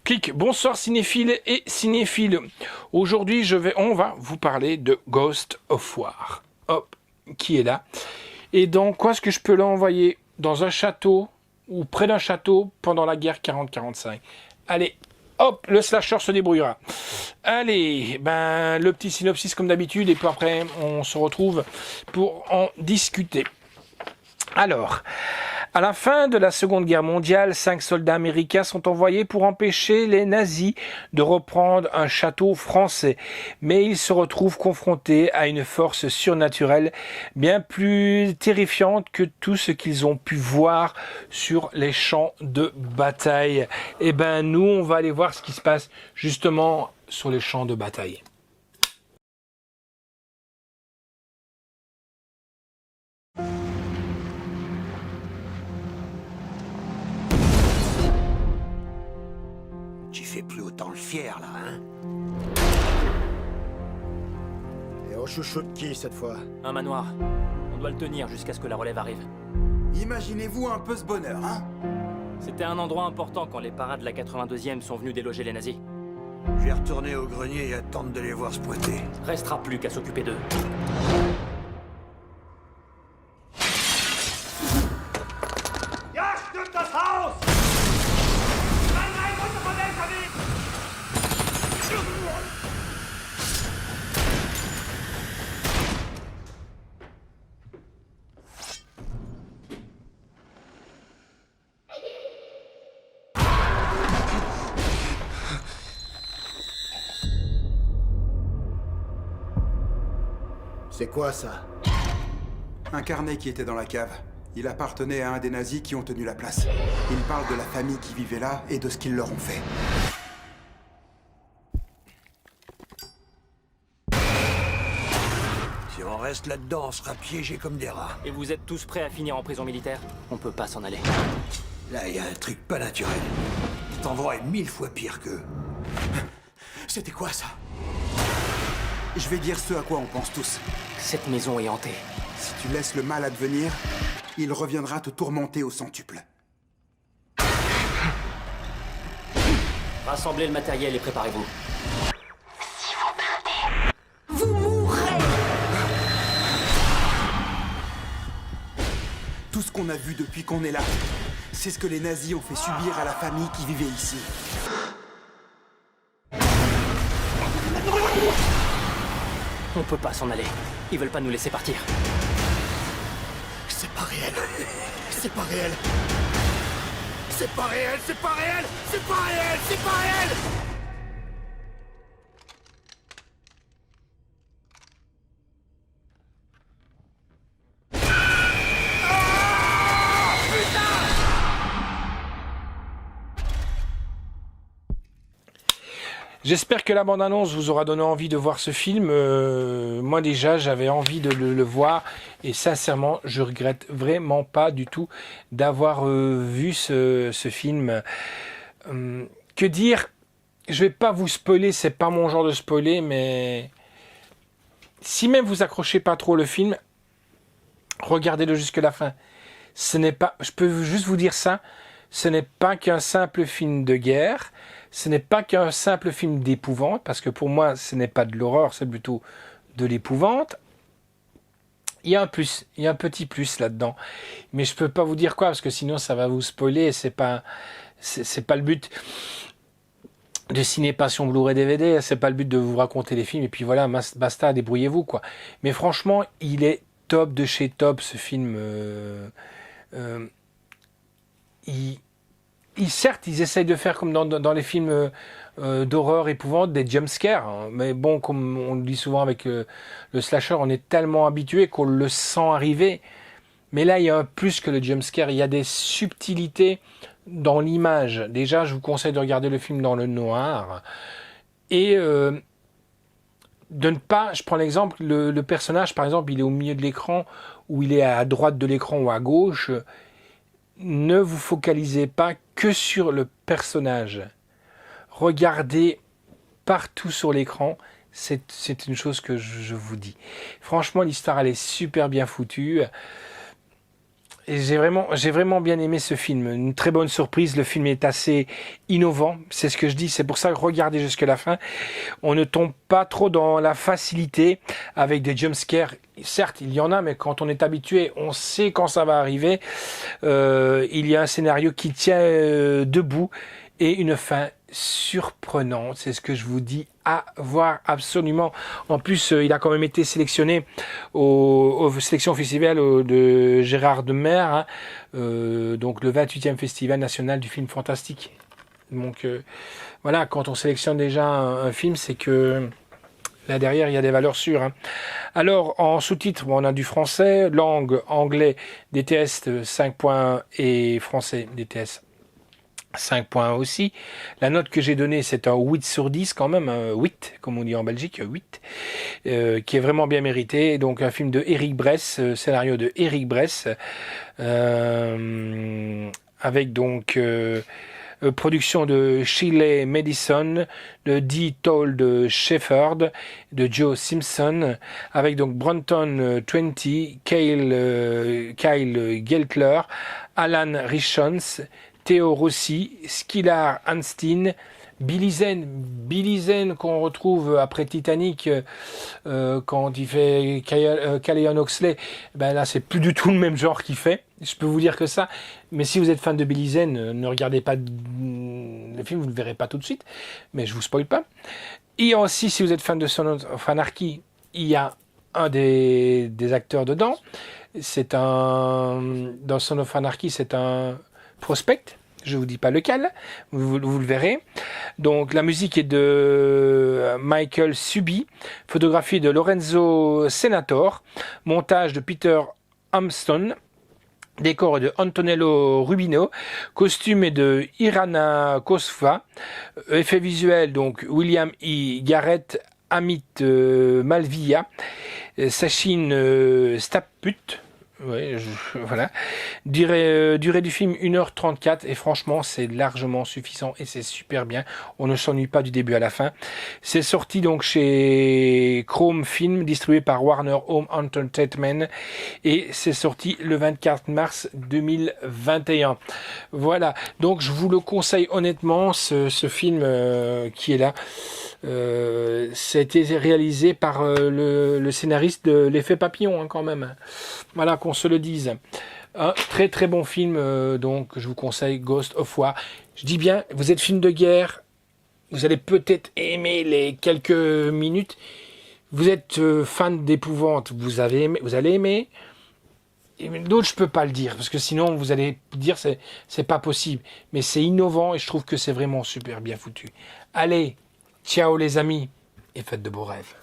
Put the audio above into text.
Clic, bonsoir cinéphiles et cinéphiles. Aujourd'hui, on va vous parler de Ghost of War. Hop, qui est là. Et donc, quoi est-ce que je peux l'envoyer dans un château ou près d'un château pendant la guerre 40-45. Allez, hop, le slasher se débrouillera. Allez, ben le petit synopsis comme d'habitude et puis après on se retrouve pour en discuter. Alors, à la fin de la Seconde Guerre mondiale, 5 soldats américains sont envoyés pour empêcher les nazis de reprendre un château français. Mais ils se retrouvent confrontés à une force surnaturelle bien plus terrifiante que tout ce qu'ils ont pu voir sur les champs de bataille. Et ben nous, on va aller voir ce qui se passe justement sur les champs de bataille. Tu fais plus autant le fier, là, hein? Et on chouchoute qui, cette fois? Un manoir. On doit le tenir jusqu'à ce que la relève arrive. Imaginez-vous un peu ce bonheur, hein? C'était un endroit important quand les parades de la 82e sont venus déloger les nazis. Je vais retourner au grenier et attendre de les voir se pointer. Restera plus qu'à s'occuper d'eux. C'est quoi ça? Un carnet qui était dans la cave. Il appartenait à un des nazis qui ont tenu la place. Il parle de la famille qui vivait là et de ce qu'ils leur ont fait. Si on reste là-dedans, on sera piégés comme des rats. Et vous êtes tous prêts à finir en prison militaire? On peut pas s'en aller. Là, il y a un truc pas naturel. Cet endroit est 1000 fois pire qu'eux. C'était quoi ça? Je vais dire ce à quoi on pense tous. Cette maison est hantée. Si tu laisses le mal advenir, il reviendra te tourmenter au centuple. Rassemblez le matériel et préparez-vous. Vous mourrez! Tout ce qu'on a vu depuis qu'on est là, c'est ce que les nazis ont fait subir à la famille qui vivait ici. On peut pas s'en aller. Ils veulent pas nous laisser partir. C'est pas réel. C'est pas réel. C'est pas réel, c'est pas réel, c'est pas réel, c'est pas réel! J'espère que la bande-annonce vous aura donné envie de voir ce film. Moi déjà, j'avais envie de le voir et sincèrement, je regrette vraiment pas du tout d'avoir vu ce film. Que dire? Je vais pas vous spoiler, c'est pas mon genre de spoiler, mais si même vous accrochez pas trop le film, regardez-le jusqu'à la fin. Ce n'est pas, je peux juste vous dire ça, ce n'est pas qu'un simple film de guerre. Ce n'est pas qu'un simple film d'épouvante, parce que pour moi, ce n'est pas de l'horreur, c'est plutôt de l'épouvante. Il y a un plus, il y a un petit plus là-dedans. Mais je peux pas vous dire quoi, parce que sinon ça va vous spoiler, c'est pas le but de Ciné Passion Blu-ray DVD, c'est pas le but de vous raconter les films, et puis voilà, basta, débrouillez-vous, quoi. Mais franchement, il est top de chez top, ce film. Certes, ils essayent de faire comme dans les films d'horreur épouvante, des jumpscares. Hein. Mais bon, comme on le dit souvent avec le slasher, on est tellement habitué qu'on le sent arriver. Mais là, il y a un plus que le jumpscare. Il y a des subtilités dans l'image. Déjà, je vous conseille de regarder le film dans le noir. Et de ne pas... Je prends l'exemple, le personnage, par exemple, il est au milieu de l'écran, ou il est à droite de l'écran ou à gauche. Ne vous focalisez pas que sur le personnage. Regardez partout sur l'écran. C'est une chose que je vous dis. Franchement, l'histoire, elle est super bien foutue. Et j'ai vraiment bien aimé ce film. Une très bonne surprise. Le film est assez innovant. C'est ce que je dis. C'est pour ça que regardez jusqu'à la fin. On ne tombe pas trop dans la facilité avec des jumpscares. Certes, il y en a, mais quand on est habitué, on sait quand ça va arriver. Il y a un scénario qui tient debout et une fin surprenante. C'est ce que je vous dis à voir absolument. En plus, il a quand même été sélectionné aux sélections festivals de Gérard de Mer, hein, donc le 28e Festival national du film fantastique. Donc voilà, quand on sélectionne déjà un film, c'est que là derrière, il y a des valeurs sûres. Hein. Alors, en sous-titres, on a du français, langue, anglais, DTS 5 points et français DTS 5 points aussi. La note que j'ai donnée, c'est un 8 sur 10 quand même, un 8, comme on dit en Belgique, 8, qui est vraiment bien mérité. Donc un film de Eric Bress, scénario de Eric Bress, avec donc production de Shirley Madison, de Dee Told Shepherd, de Joe Simpson, avec donc Bronton 20, Kyle Geltler, Alan Richons, Theo Rossi, Skylar Hanstein, Billy Zane qu'on retrouve après Titanic quand il fait Callion Oxley, ben là c'est plus du tout le même genre qu'il fait, je peux vous dire que ça, mais si vous êtes fan de Billy Zane, ne regardez pas le film, vous ne le verrez pas tout de suite, mais je vous spoil pas. Et aussi si vous êtes fan de Son of Anarchy, il y a un des acteurs dedans, dans Son of Anarchy, c'est un prospect, je vous dis pas lequel, vous le verrez. Donc la musique est de Michael Subi, photographie de Lorenzo Senator, montage de Peter Armstrong, décor de Antonello Rubino, costume est de Irana Kosfa, effets visuels donc William E. Garrett, Amit Malvia, Sachin Staput. Ouais, voilà. Durée du film 1h34 et franchement c'est largement suffisant et c'est super bien. On ne s'ennuie pas du début à la fin. C'est sorti donc chez Chrome Film, distribué par Warner Home Entertainment et c'est sorti le 24 mars 2021. Voilà, donc je vous le conseille honnêtement, ce film qui est là. Ça a été réalisé par le scénariste de L'Effet Papillon hein, quand même. Voilà, qu'on se le dise. Un très très bon film, donc je vous conseille Ghost of War. Je dis bien, vous êtes film de guerre, vous allez peut-être aimer les quelques minutes. Vous êtes fan d'épouvante, vous allez aimer. D'autres, je peux pas le dire, parce que sinon vous allez dire c'est pas possible. Mais c'est innovant et je trouve que c'est vraiment super bien foutu. Allez, ciao les amis, et faites de beaux rêves.